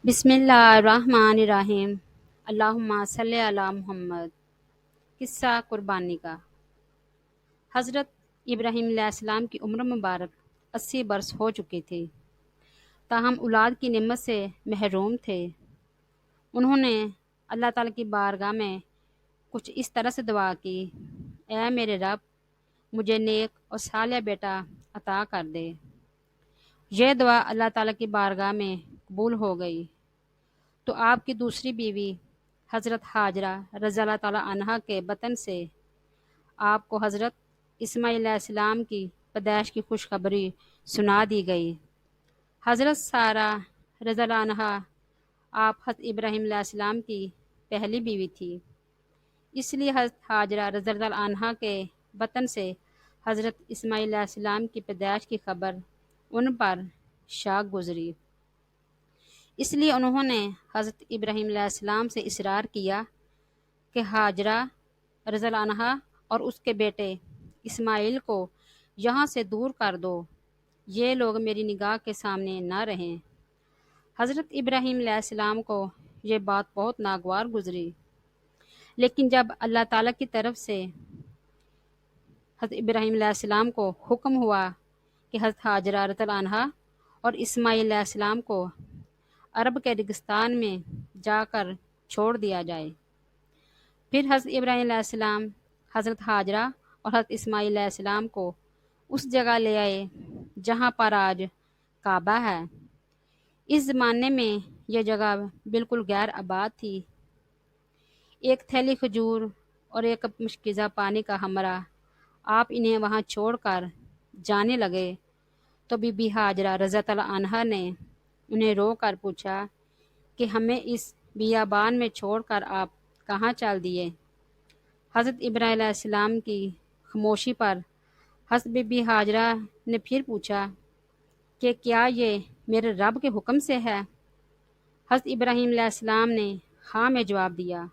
بسم اللہ الرحمن الرحیم۔ اللہم صلی علی محمد۔ قصہ قربانی کا۔ حضرت ابراہیم علیہ السلام کی عمر مبارک 80 برس ہو چکی تھی، تاہم اولاد کی نعمت سے محروم تھے۔ انہوں نے اللہ تعالیٰ کی بارگاہ میں کچھ اس طرح سے دعا کی: اے میرے رب، مجھے نیک اور صالح بیٹا عطا کر دے۔ یہ دعا اللہ تعالیٰ کی بارگاہ میں قبول ہو گئی تو آپ کی دوسری بیوی حضرت ہاجرہ رضی اللہ تعالیٰ عنہا کے بطن سے آپ کو حضرت اسماعیل علیہ السلام کی پیدائش کی خوشخبری سنا دی گئی۔ حضرت سارہ رضی اللہ عنہا آپ حضرت ابراہیم علیہ السلام کی پہلی بیوی تھی، اس لیے حضرت ہاجرہ رضی اللہ عنہا کے بطن سے حضرت اسماعیل علیہ السلام کی پیدائش کی خبر ان پر شاق گزری۔ اس لیے انہوں نے حضرت ابراہیم علیہ السلام سے اصرار کیا کہ ہاجرہ رضی اللہ عنہا اور اس کے بیٹے اسماعیل کو یہاں سے دور کر دو، یہ لوگ میری نگاہ کے سامنے نہ رہیں۔ حضرت ابراہیم علیہ السلام کو یہ بات بہت ناگوار گزری، لیکن جب اللہ تعالیٰ کی طرف سے حضرت ابراہیم علیہ السلام کو حکم ہوا کہ حضرت ہاجرہ رضی اللہ عنہا اور اسماعیل علیہ السلام کو عرب کے ریگستان میں جا کر چھوڑ دیا جائے، پھر حضرت ابراہیم علیہ السلام حضرت ہاجرہ اور حضرت اسماعیل علیہ السلام کو اس جگہ لے آئے جہاں پر آج کعبہ ہے۔ اس زمانے میں یہ جگہ بالکل غیر آباد تھی۔ ایک تھیلی کھجور اور ایک مشکیزہ پانی کا ہمراہ آپ انہیں وہاں چھوڑ کر جانے لگے تو بی بی ہاجرہ رضی اللہ عنہا نے انہیں رو کر پوچھا کہ ہمیں اس بیابان میں چھوڑ کر آپ کہاں چل دیے؟ حضرت ابراہیم علیہ السلام کی خاموشی پر حضرت بی بی ہاجرہ نے پھر پوچھا کہ کیا یہ میرے رب کے حکم سے ہے؟ حضرت ابراہیم علیہ السلام نے ہاں میں جواب دیا۔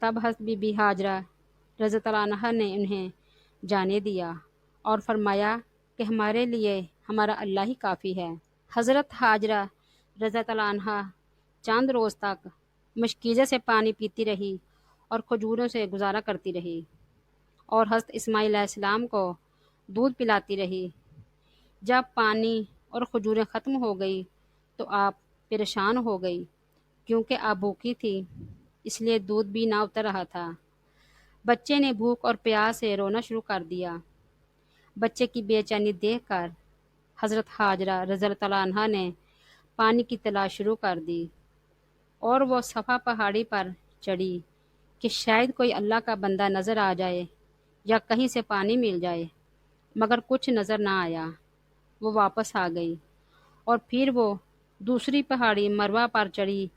تب حضرت بی بی ہاجرہ رضی اللہ عنہا نے انہیں جانے دیا اور فرمایا کہ ہمارے لیے ہمارا اللہ ہی کافی ہے۔ حضرت ہاجرہ رضی اللہ عنہا چند روز تک مشکیزے سے پانی پیتی رہی اور کھجوروں سے گزارا کرتی رہی، اور حضرت اسماعیل علیہ السلام کو دودھ پلاتی رہی۔ جب پانی اور کھجوریں ختم ہو گئی تو آپ پریشان ہو گئی، کیونکہ آپ بھوکی تھی، اس لیے دودھ بھی نہ اتر رہا تھا۔ بچے نے بھوک اور پیاس سے رونا شروع کر دیا۔ بچے کی بے چینی دیکھ کر حضرت ہاجرہ رضی اللہ عنہا نے پانی کی تلاش شروع کر دی، اور وہ صفا پہاڑی پر چڑھی کہ شاید کوئی اللہ کا بندہ نظر آ جائے یا کہیں سے پانی مل جائے، مگر کچھ نظر نہ آیا۔ وہ واپس آ گئی اور پھر وہ دوسری پہاڑی مروہ پر چڑھی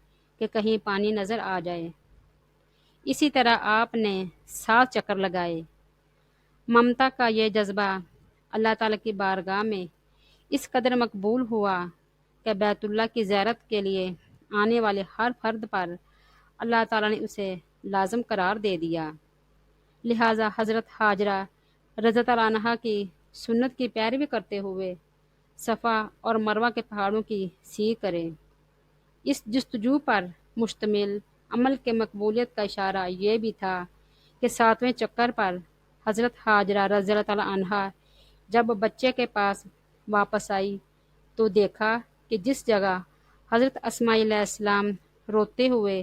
کہ کہیں پانی نظر آ جائے۔ اسی طرح آپ نے 7 چکر لگائے۔ ممتا کا یہ جذبہ اللہ تعالیٰ کی بارگاہ میں اس قدر مقبول ہوا کہ بیت اللہ کی زیارت کے لیے آنے والے ہر فرد پر اللہ تعالیٰ نے اسے لازم قرار دے دیا۔ لہٰذا حضرت ہاجرہ رضی اللہ عنہا کی سنت کی پیروی کرتے ہوئے صفا اور مروہ کے پہاڑوں کی سیر کریں۔ اس جستجو پر مشتمل عمل کے مقبولیت کا اشارہ یہ بھی تھا کہ 7ویں چکر پر حضرت ہاجرہ رضی اللہ عنہا جب بچے کے پاس واپس آئی تو دیکھا کہ جس جگہ حضرت اسماعیل علیہ السلام روتے ہوئے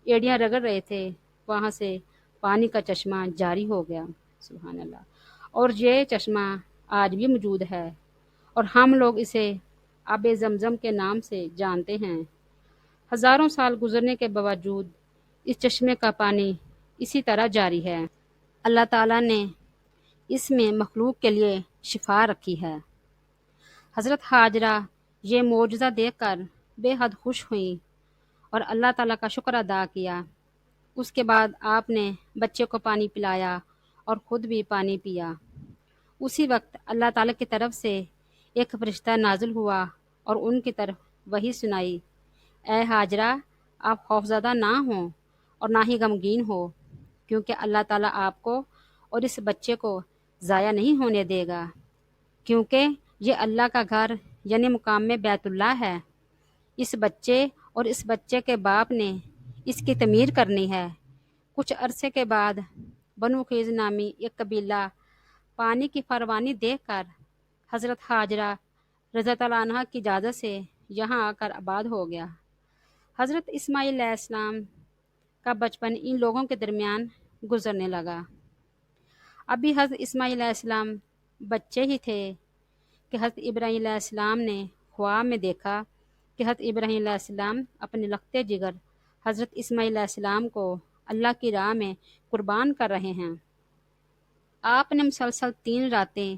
ایڑیاں رگڑ رہے تھے، وہاں سے پانی کا چشمہ جاری ہو گیا۔ سبحان اللہ۔ اور یہ چشمہ آج بھی موجود ہے، اور ہم لوگ اسے آب زمزم کے نام سے جانتے ہیں۔ ہزاروں سال گزرنے کے باوجود اس چشمے کا پانی اسی طرح جاری ہے۔ اللہ تعالیٰ نے اس میں مخلوق کے لیے شفا رکھی ہے۔ حضرت ہاجرہ یہ معجزہ دیکھ کر بے حد خوش ہوئیں اور اللہ تعالیٰ کا شکر ادا کیا۔ اس کے بعد آپ نے بچے کو پانی پلایا اور خود بھی پانی پیا۔ اسی وقت اللہ تعالیٰ کی طرف سے ایک فرشتہ نازل ہوا اور ان کی طرف وحی سنائی: اے ہاجرہ، آپ خوفزدہ نہ ہوں اور نہ ہی غمگین ہو، کیونکہ اللہ تعالیٰ آپ کو اور اس بچے کو ضائع نہیں ہونے دے گا، کیونکہ یہ اللہ کا گھر یعنی مقام بیت اللہ ہے۔ اس بچے اور اس بچے کے باپ نے اس کی تعمیر کرنی ہے۔ کچھ عرصے کے بعد بنو خیز نامی ایک قبیلہ پانی کی فراوانی دیکھ کر حضرت ہاجرہ رضی اللہ عنہا کی اجازت سے یہاں آ کر آباد ہو گیا۔ حضرت اسماعیل علیہ السلام کا بچپن ان لوگوں کے درمیان گزرنے لگا۔ ابھی حضرت اسماعیل علیہ السلام بچے ہی تھے کہ حضرت ابراہیم علیہ السلام نے خواب میں دیکھا کہ حضرت ابراہیم علیہ السلام اپنے لختے جگر حضرت اسماعیل علیہ السلام کو اللہ کی راہ میں قربان کر رہے ہیں۔ آپ نے مسلسل 3 راتیں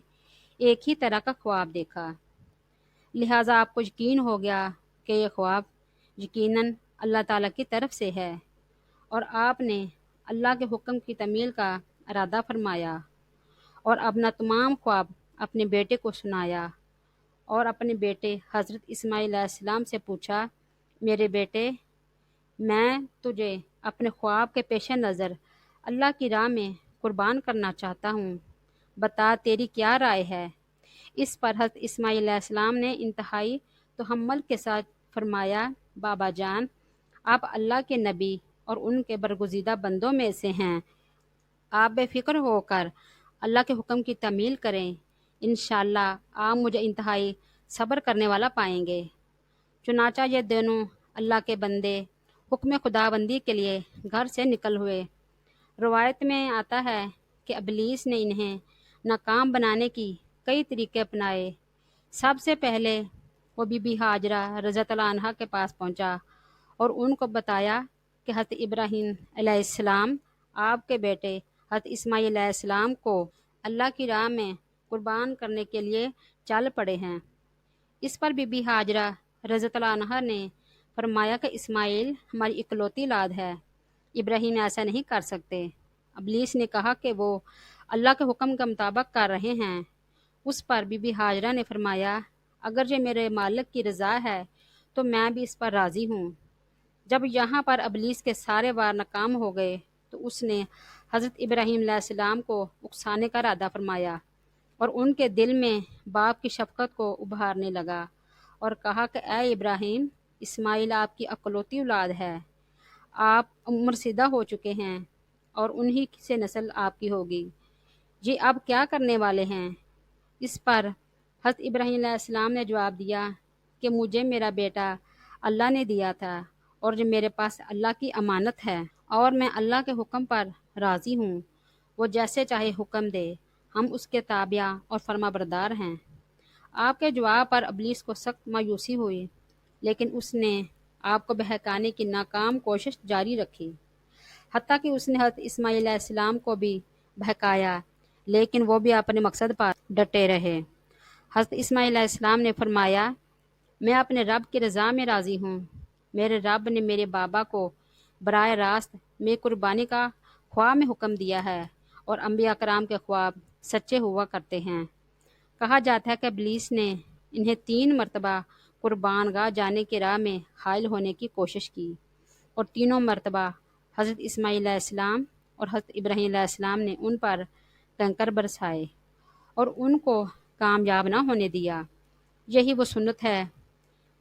ایک ہی طرح کا خواب دیکھا، لہٰذا آپ کو یقین ہو گیا کہ یہ خواب یقیناً اللہ تعالیٰ کی طرف سے ہے، اور آپ نے اللہ کے حکم کی تعمیل کا ارادہ فرمایا اور اپنا تمام خواب اپنے بیٹے کو سنایا، اور اپنے بیٹے حضرت اسماعیل علیہ السلام سے پوچھا، میرے بیٹے، میں تجھے اپنے خواب کے پیش نظر اللہ کی راہ میں قربان کرنا چاہتا ہوں، بتا تیری کیا رائے ہے؟ اس پر حضرت اسماعیل علیہ السلام نے انتہائی تحمل کے ساتھ فرمایا، بابا جان، آپ اللہ کے نبی اور ان کے برگزیدہ بندوں میں سے ہیں، آپ بے فکر ہو کر اللہ کے حکم کی تعمیل کریں، انشاءاللہ آپ مجھے انتہائی صبر کرنے والا پائیں گے۔ چنانچہ یہ دونوں اللہ کے بندے حکم خداوندی کے لیے گھر سے نکل ہوئے۔ روایت میں آتا ہے کہ ابلیس نے انہیں ناکام بنانے کی کئی طریقے اپنائے۔ سب سے پہلے وہ بی بی ہاجرہ رضی اللہ عنہا کے پاس پہنچا اور ان کو بتایا کہ حضرت ابراہیم علیہ السلام آپ کے بیٹے حضرت اسماعیل علیہ السلام کو اللہ کی راہ میں قربان کرنے کے لیے چل پڑے ہیں۔ اس پر بی بی ہاجرہ رضی اللہ عنہا نے فرمایا کہ اسماعیل ہماری اکلوتی اولاد ہے، ابراہیم ایسا نہیں کر سکتے۔ ابلیس نے کہا کہ وہ اللہ کے حکم کے مطابق کر رہے ہیں۔ اس پر بی بی ہاجرہ نے فرمایا، اگر یہ میرے مالک کی رضا ہے تو میں بھی اس پر راضی ہوں۔ جب یہاں پر ابلیس کے سارے وار ناکام ہو گئے تو اس نے حضرت ابراہیم علیہ السلام کو اکسانے کا ارادہ فرمایا اور ان کے دل میں باپ کی شفقت کو ابھارنے لگا اور کہا کہ اے ابراہیم، اسماعیل آپ کی اکلوتی اولاد ہے، آپ عمر رسیدہ ہو چکے ہیں اور انہی سے نسل آپ کی ہوگی، جی اب کیا کرنے والے ہیں؟ اس پر حضرت ابراہیم علیہ السلام نے جواب دیا کہ مجھے میرا بیٹا اللہ نے دیا تھا اور جو میرے پاس اللہ کی امانت ہے، اور میں اللہ کے حکم پر راضی ہوں، وہ جیسے چاہے حکم دے، ہم اس کے تابع اور فرما بردار ہیں۔ آپ کے جواب پر ابلیس کو سخت مایوسی ہوئی، لیکن اس نے آپ کو بہکانے کی ناکام کوشش جاری رکھی، حتیٰ کہ اس نے حضرت اسماعیل علیہ السلام کو بھی بہکایا، لیکن وہ بھی اپنے مقصد پر ڈٹے رہے۔ حضرت اسماعیل علیہ السلام نے فرمایا، میں اپنے رب کی رضا میں راضی ہوں، میرے رب نے میرے بابا کو براہ راست میں قربانی کا خواب میں حکم دیا ہے، اور انبیاء کرام کے خواب سچے ہوا کرتے ہیں۔ کہا جاتا ہے کہ ابلیس نے انہیں 3 مرتبہ قربان گاہ جانے کی راہ میں حائل ہونے کی کوشش کی، اور تینوں مرتبہ حضرت اسماعیل علیہ السلام اور حضرت ابراہیم علیہ السلام نے ان پر کنکر برسائے اور ان کو کامیاب نہ ہونے دیا۔ یہی وہ سنت ہے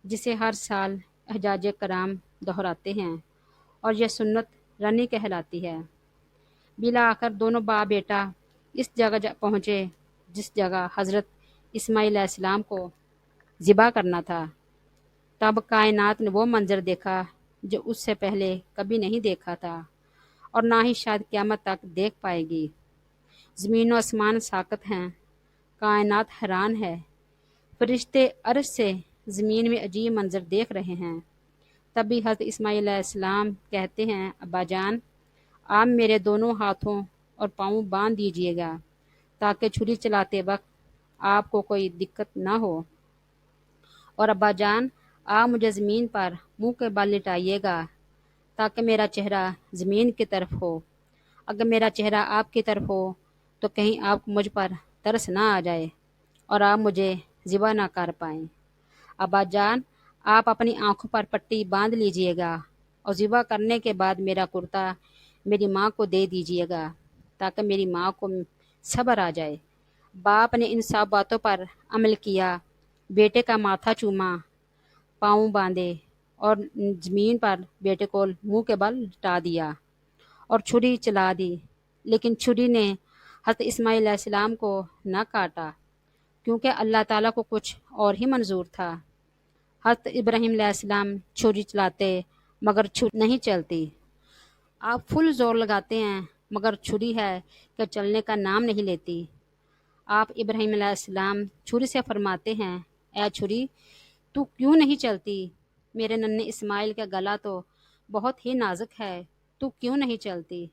جسے ہر سال حجاج کرام دہراتے ہیں، اور یہ سنت رنی کہلاتی ہے۔ بالآخر دونوں باپ بیٹا اس جگہ پہنچے جس جگہ حضرت اسماعیل علیہ السلام کو ذبح کرنا تھا۔ تب کائنات نے وہ منظر دیکھا جو اس سے پہلے کبھی نہیں دیکھا تھا اور نہ ہی شاید قیامت تک دیکھ پائے گی۔ زمین و آسمان ساکت ہیں، کائنات حیران ہے، فرشتے عرش سے زمین میں عجیب منظر دیکھ رہے ہیں۔ تبھی حضرت اسماعیل علیہ السلام کہتے ہیں، ابا جان، آپ میرے دونوں ہاتھوں اور پاؤں باندھ دیجیے گا تاکہ چھری چلاتے وقت آپ کو کوئی دقت نہ ہو، اور ابا جان، آپ مجھے زمین پر منہ کے بل لٹائیے گا تاکہ میرا چہرہ زمین کی طرف ہو۔ اگر میرا چہرہ آپ کی طرف ہو تو کہیں آپ کو مجھ پر ترس نہ آ جائے اور آپ مجھے ذبح نہ کر پائیں۔ ابا جان، آپ اپنی آنکھوں پر پٹی باندھ لیجیے گا اور ذبح کرنے کے بعد میرا کرتا میری ماں کو دے دیجیے گا تاکہ میری ماں کو صبر آ جائے۔ باپ نے ان سب باتوں پر عمل کیا، بیٹے کا ماتھا چوما، پاؤں باندھے اور زمین پر بیٹے کو منہ کے بل لٹا دیا اور چھری چلا دی، لیکن چھری نے حضرت اسماعیل علیہ السلام کو نہ کاٹا، کیونکہ اللہ تعالیٰ کو کچھ اور ہی منظور تھا۔ حضرت ابراہیم علیہ السلام چھری چلاتے مگر چھری نہیں چلتی۔ آپ فل زور لگاتے ہیں مگر چھری ہے کہ چلنے کا نام نہیں لیتی۔ آپ ابراہیم علیہ السلام چھری سے فرماتے ہیں، اے چھری تو کیوں نہیں چلتی؟ میرے ننھے اسماعیل کا گلا تو بہت ہی نازک ہے، تو کیوں نہیں چلتی؟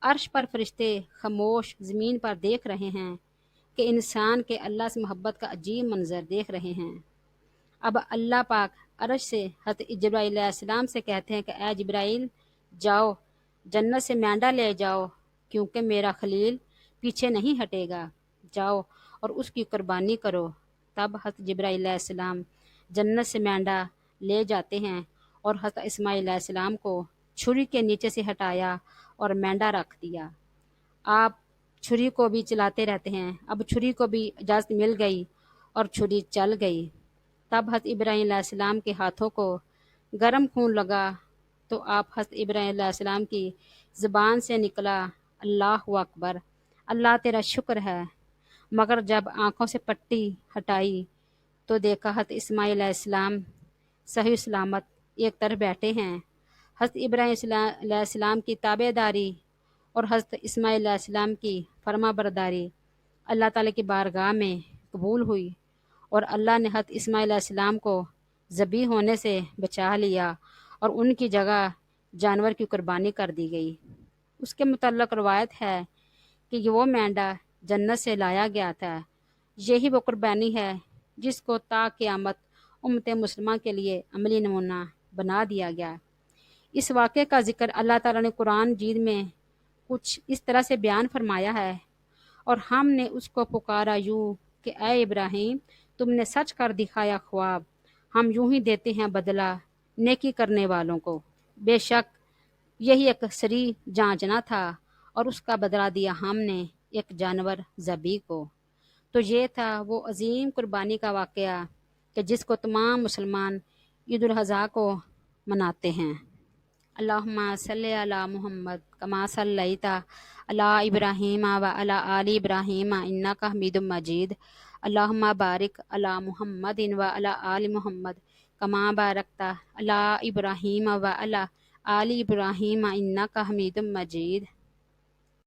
عرش پر فرشتے خاموش زمین پر دیکھ رہے ہیں کہ انسان کے اللہ سے محبت کا عجیب منظر دیکھ رہے ہیں۔ اب اللہ پاک عرش سے حضرت جبرائیل علیہ السلام سے کہتے ہیں کہ اے جبرائیل جاؤ جنت سے مینڈا لے جاؤ، کیونکہ میرا خلیل پیچھے نہیں ہٹے گا، جاؤ اور اس کی قربانی کرو۔ تب حضرت جبرائیل علیہ السلام جنت سے مینڈا لے جاتے ہیں اور حضرت اسماعیل علیہ السلام کو چھری کے نیچے سے ہٹایا اور مینڈا رکھ دیا۔ آپ چھری کو بھی چلاتے رہتے ہیں۔ اب چھری کو بھی اجازت مل گئی اور چھری چل گئی۔ تب حضرت ابراہیم علیہ السلام کے ہاتھوں کو گرم خون لگا تو آپ حضرت ابراہیم علیہ السلام کی زبان سے نکلا اللہ اکبر، اللہ تیرا شکر ہے، مگر جب آنکھوں سے پٹی ہٹائی تو دیکھا حضرت اسماعیل علیہ السلام صحیح سلامت ایک طرف بیٹھے ہیں۔ حضرت ابراہیم علیہ السلام کی تابع داری اور حضرت اسماعیل علیہ السلام کی فرما برداری اللہ تعالیٰ کی بارگاہ میں قبول ہوئی، اور اللہ نے حضرت اسماعیل علیہ السلام کو ذبح ہونے سے بچا لیا اور ان کی جگہ جانور کی قربانی کر دی گئی۔ اس کے متعلق روایت ہے کہ یہ وہ مینڈا جنت سے لایا گیا تھا، یہی وہ قربانی ہے جس کو تا قیامت امت مسلمہ کے لیے عملی نمونہ بنا دیا گیا۔ اس واقعے کا ذکر اللہ تعالیٰ نے قرآن مجید میں کچھ اس طرح سے بیان فرمایا ہے، اور ہم نے اس کو پکارا یوں کہ اے ابراہیم تم نے سچ کر دکھایا خواب، ہم یوں ہی دیتے ہیں بدلہ نیکی کرنے والوں کو۔ بے شک یہی ایک سری جانچنا تھا اور اس کا بدلہ دیا ہم نے ایک جانور ذبیح کو۔ تو یہ تھا وہ عظیم قربانی کا واقعہ کہ جس کو تمام مسلمان عید الاضحیٰ کو مناتے ہیں۔ اللہم صلی علی محمد کما صلیت علی ابراہیم و علی آل ابراہیم انک حمید مجید۔ اللہم بارک علی محمد و علی آل محمد کما بارکت علی ابراہیم و علی آل ابراہیم انک حمید مجید۔